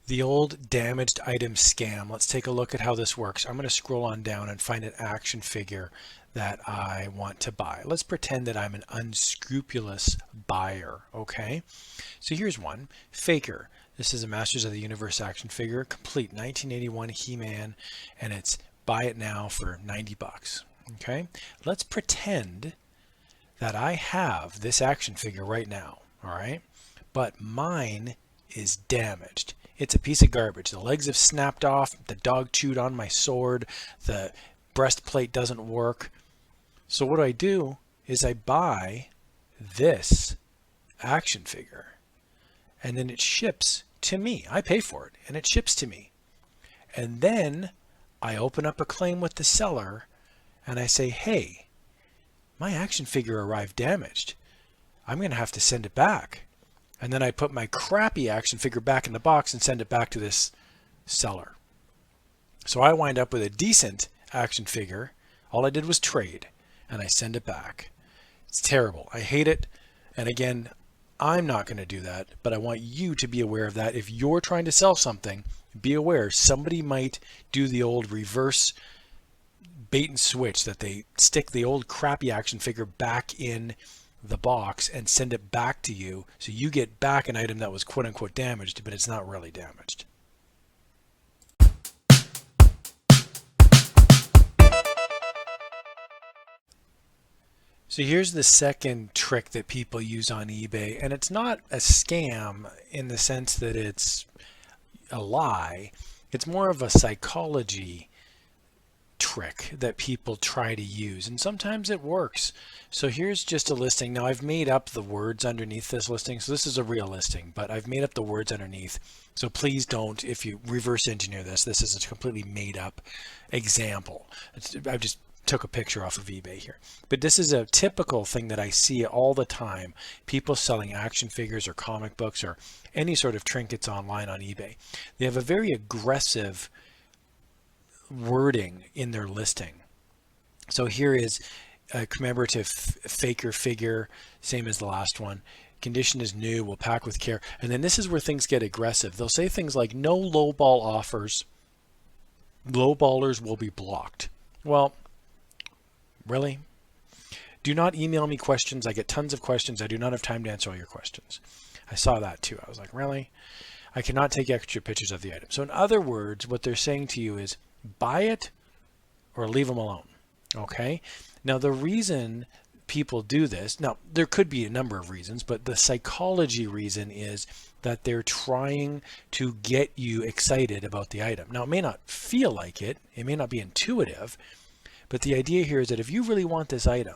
The old damaged item scam. Let's take a look at how this works. I'm going to scroll on down and find an action figure that I want to buy. Let's pretend that I'm an unscrupulous buyer, okay? So here's one, Faker. This is a Masters of the Universe action figure, complete 1981 He-Man, and it's buy it now for 90 bucks, okay? Let's pretend that I have this action figure right now, all right? But mine is damaged. It's a piece of garbage. The legs have snapped off. The dog chewed on my sword. The breastplate doesn't work. So what I do is I buy this action figure and then it ships to me. I pay for it and it ships to me. And then I open up a claim with the seller and I say, hey, my action figure arrived damaged. I'm going to have to send it back. And then I put my crappy action figure back in the box and send it back to this seller. So I wind up with a decent action figure. All I did was trade, and I send it back. It's terrible. I hate it. And again, I'm not going to do that, but I want you to be aware of that. If you're trying to sell something, be aware somebody might do the old reverse bait and switch, that they stick the old crappy action figure back in the box and send it back to you, so you get back an item that was quote unquote damaged, but it's not really damaged. So here's the second trick that people use on eBay, and it's not a scam in the sense that it's a lie. It's more of a psychology trick that people try to use, and sometimes it works. So here's just a listing. Now I've made up the words underneath this listing, so this is a real listing, but I've made up the words underneath. So please don't, if you reverse engineer this is a completely made up example. I just took a picture off of eBay here, but this is a typical thing that I see all the time. People selling action figures or comic books or any sort of trinkets online on eBay. They have a very aggressive wording in their listing. So here is a commemorative Faker figure, same as the last one. Condition is new, will pack with care. And then this is where things get aggressive. They'll say things like no lowball offers. Lowballers will be blocked. Well, really? Do not email me questions. I get tons of questions. I do not have time to answer all your questions. I saw that too. I was like, really? I cannot take extra pictures of the item. So in other words, what they're saying to you is buy it or leave them alone. Okay. Now the reason people do this, now there could be a number of reasons, but the psychology reason is that they're trying to get you excited about the item. Now it may not feel like it, it may not be intuitive, but the idea here is that if you really want this item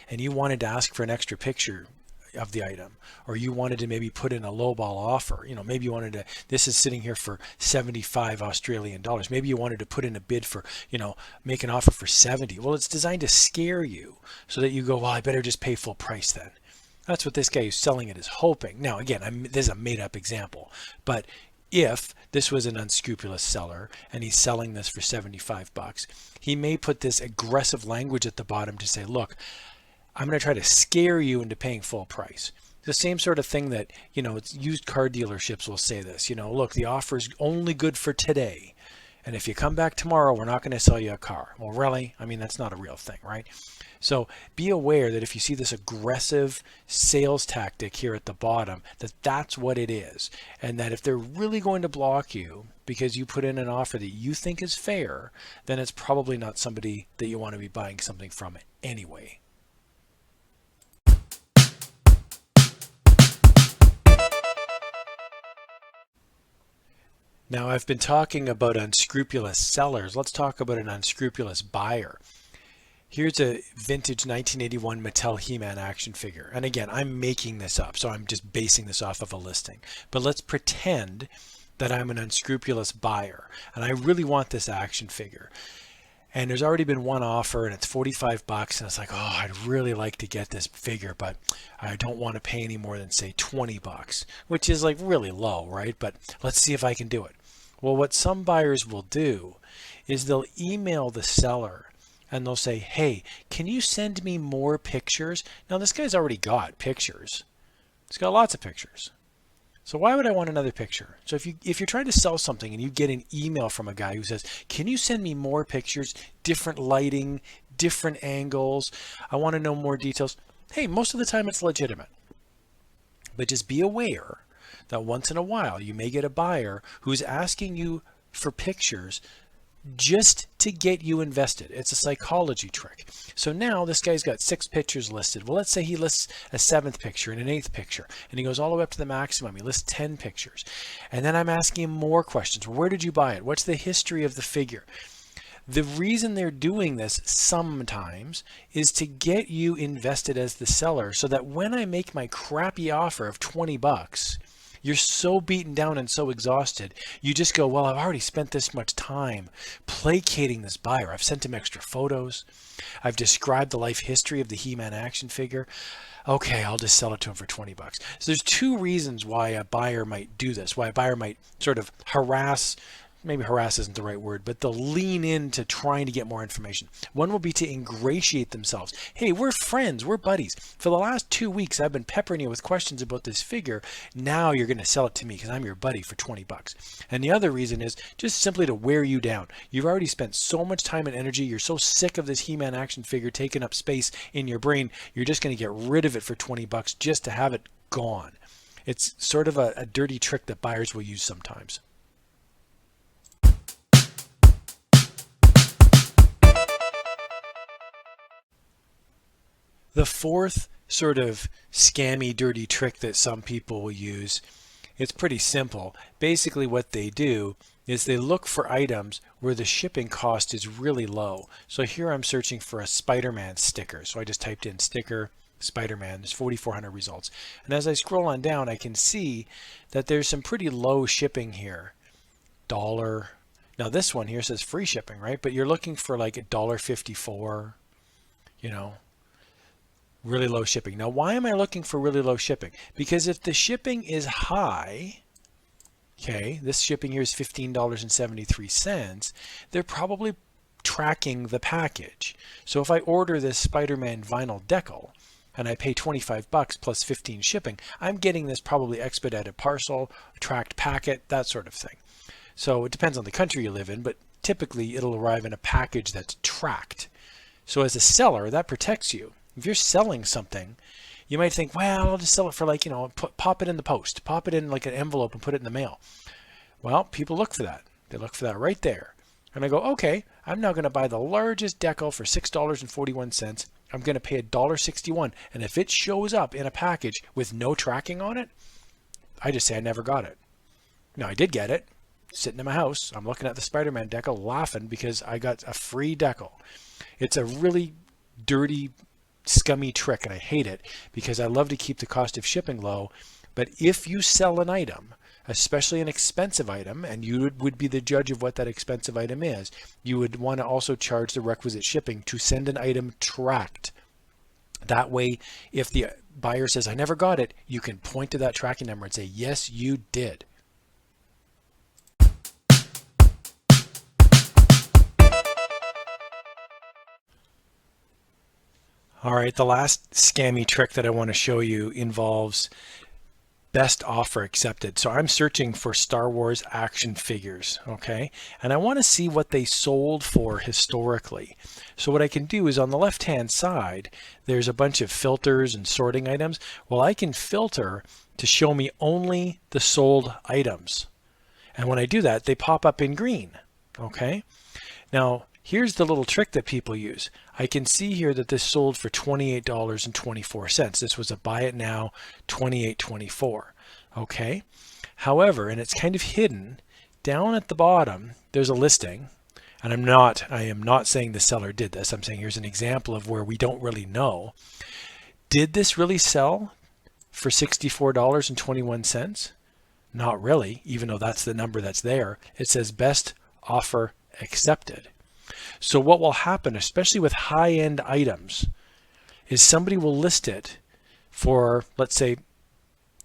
and you wanted to ask for an extra picture of the item, or you wanted to maybe put in a lowball offer, maybe you wanted to, this is sitting here for 75 Australian dollars. Maybe you wanted to put in a bid for, make an offer for 70. Well, it's designed to scare you so that you go, well, I better just pay full price then. That's what this guy who's selling it is hoping. Now, again, this is a made up example, but if this was an unscrupulous seller and he's selling this for 75 bucks, he may put this aggressive language at the bottom to say, look, I'm going to try to scare you into paying full price. The same sort of thing that, it's used car dealerships will say this, look, the offer is only good for today. And if you come back tomorrow, we're not going to sell you a car. Well, really? I mean, that's not a real thing, right? So be aware that if you see this aggressive sales tactic here at the bottom, that's what it is. And that if they're really going to block you because you put in an offer that you think is fair, then it's probably not somebody that you want to be buying something from anyway. Now, I've been talking about unscrupulous sellers. Let's talk about an unscrupulous buyer. Here's a vintage 1981 Mattel He-Man action figure. And again, I'm making this up, so I'm just basing this off of a listing. But let's pretend that I'm an unscrupulous buyer, and I really want this action figure. And there's already been one offer, and it's 45 bucks, and it's like, oh, I'd really like to get this figure, but I don't want to pay any more than, say, 20 bucks, which is like really low, right? But let's see if I can do it. Well, what some buyers will do is they'll email the seller and they'll say, hey, can you send me more pictures? Now, this guy's already got pictures. He's got lots of pictures. So why would I want another picture? So if you're trying to sell something and you get an email from a guy who says, can you send me more pictures, different lighting, different angles, I want to know more details. Hey, most of the time it's legitimate. But just be aware that once in a while you may get a buyer who's asking you for pictures just to get you invested. It's a psychology trick. So now this guy's got 6 pictures listed. Well, let's say he lists a 7th picture and an 8th picture, and he goes all the way up to the maximum. He lists 10 pictures. And then I'm asking him more questions. Where did you buy it? What's the history of the figure? The reason they're doing this sometimes is to get you invested as the seller so that when I make my crappy offer of 20 bucks, you're so beaten down and so exhausted, you just go, well, I've already spent this much time placating this buyer. I've sent him extra photos. I've described the life history of the He-Man action figure. Okay, I'll just sell it to him for 20 bucks. So there's 2 reasons why a buyer might do this, why a buyer might sort of harass, maybe harass isn't the right word, but they'll lean into trying to get more information. One will be to ingratiate themselves. Hey, we're friends, we're buddies. For the last 2 weeks, I've been peppering you with questions about this figure. Now you're going to sell it to me because I'm your buddy for 20 bucks. And the other reason is just simply to wear you down. You've already spent so much time and energy. You're so sick of this He-Man action figure taking up space in your brain. You're just going to get rid of it for 20 bucks just to have it gone. It's sort of a dirty trick that buyers will use sometimes. The 4th sort of scammy, dirty trick that some people will use, it's pretty simple. Basically what they do is they look for items where the shipping cost is really low. So here I'm searching for a Spider-Man sticker. So I just typed in sticker, Spider-Man, there's 4,400 results. And as I scroll on down, I can see that there's some pretty low shipping here. Dollar. Now this one here says free shipping, right? But you're looking for like $1.54, you know. Really low shipping. Now, why am I looking for really low shipping? Because if the shipping is high, okay, this shipping here is $15.73, they're probably tracking the package. So if I order this Spider-Man vinyl decal and I pay 25 bucks plus 15 shipping, I'm getting this probably expedited parcel, tracked packet, that sort of thing. So it depends on the country you live in, but typically it'll arrive in a package that's tracked. So as a seller, that protects you. If you're selling something, you might think, well, I'll just sell it for like, you know, pop it in the post, pop it in like an envelope and put it in the mail. Well, people look for that. They look for that right there. And I go, okay, I'm now going to buy the largest decal for $6.41. I'm going to pay $1.61. And if it shows up in a package with no tracking on it, I just say I never got it. Now, I did get it. Sitting in my house, I'm looking at the Spider-Man decal laughing because I got a free decal. It's a really dirty, scummy trick, and I hate it because I love to keep the cost of shipping low. But if you sell an item, especially an expensive item, and you would be the judge of what that expensive item is, you would want to also charge the requisite shipping to send an item tracked. That way, if the buyer says, I never got it, you can point to that tracking number and say, yes, you did. All right, the last scammy trick that I want to show you involves best offer accepted. So I'm searching for Star Wars action figures, okay? And I want to see what they sold for historically. So what I can do is on the left-hand side, there's a bunch of filters and sorting items. Well, I can filter to show me only the sold items. And when I do that, they pop up in green, okay? Now, here's the little trick that people use. I can see here that this sold for $28.24. This was a buy it now, $28.24. Okay. However, and it's kind of hidden, down at the bottom, there's a listing. And I am not saying the seller did this. I'm saying here's an example of where we don't really know. Did this really sell for $64.21? Not really, even though that's the number that's there. It says best offer accepted. So what will happen, especially with high-end items, is somebody will list it for, let's say,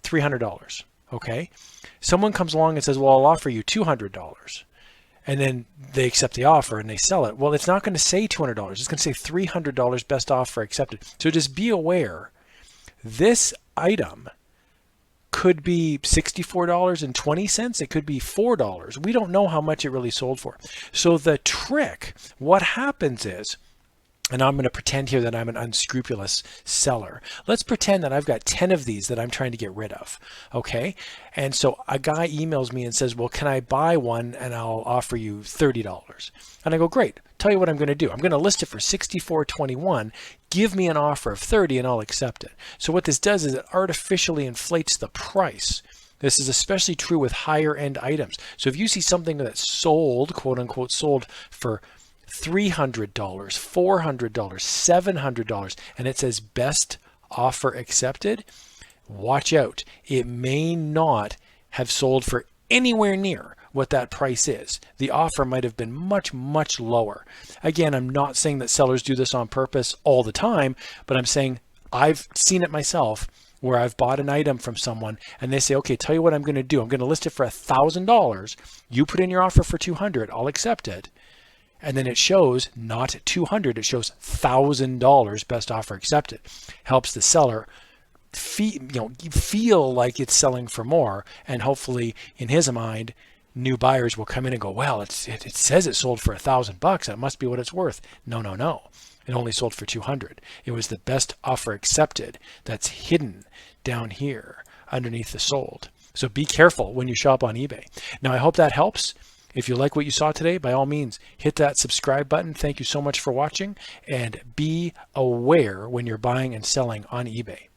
$300, okay? Someone comes along and says, well, I'll offer you $200. And then they accept the offer and they sell it. Well, it's not going to say $200. It's going to say $300 best offer accepted. So just be aware, this item could be $64.20. It could be $4. We don't know how much it really sold for. So the trick, what happens is, and I'm going to pretend here that I'm an unscrupulous seller. Let's pretend that I've got 10 of these that I'm trying to get rid of. Okay. And so a guy emails me and says, well, can I buy one and I'll offer you $30? And I go, great. Tell you what I'm going to do. I'm going to list it for $64.21. Give me an offer of $30 and I'll accept it. So what this does is it artificially inflates the price. This is especially true with higher end items. So if you see something that's sold, quote unquote, sold for $300, $400, $700, and it says best offer accepted, watch out. It may not have sold for anywhere near what that price is. The offer might have been much, much lower. Again, I'm not saying that sellers do this on purpose all the time, but I'm saying I've seen it myself where I've bought an item from someone and they say, okay, tell you what I'm going to do. I'm going to list it for $1,000. You put in your offer for $200. I'll accept it. And then it shows not $200, it shows $1,000 best offer accepted. Helps the seller feel like it's selling for more, and hopefully in his mind, new buyers will come in and go, well, it says it sold for $1,000. That must be what it's worth. No. It only sold for $200. It was the best offer accepted that's hidden down here underneath the sold. So be careful when you shop on eBay. Now, I hope that helps. If you like what you saw today, by all means, hit that subscribe button. Thank you so much for watching, and be aware when you're buying and selling on eBay.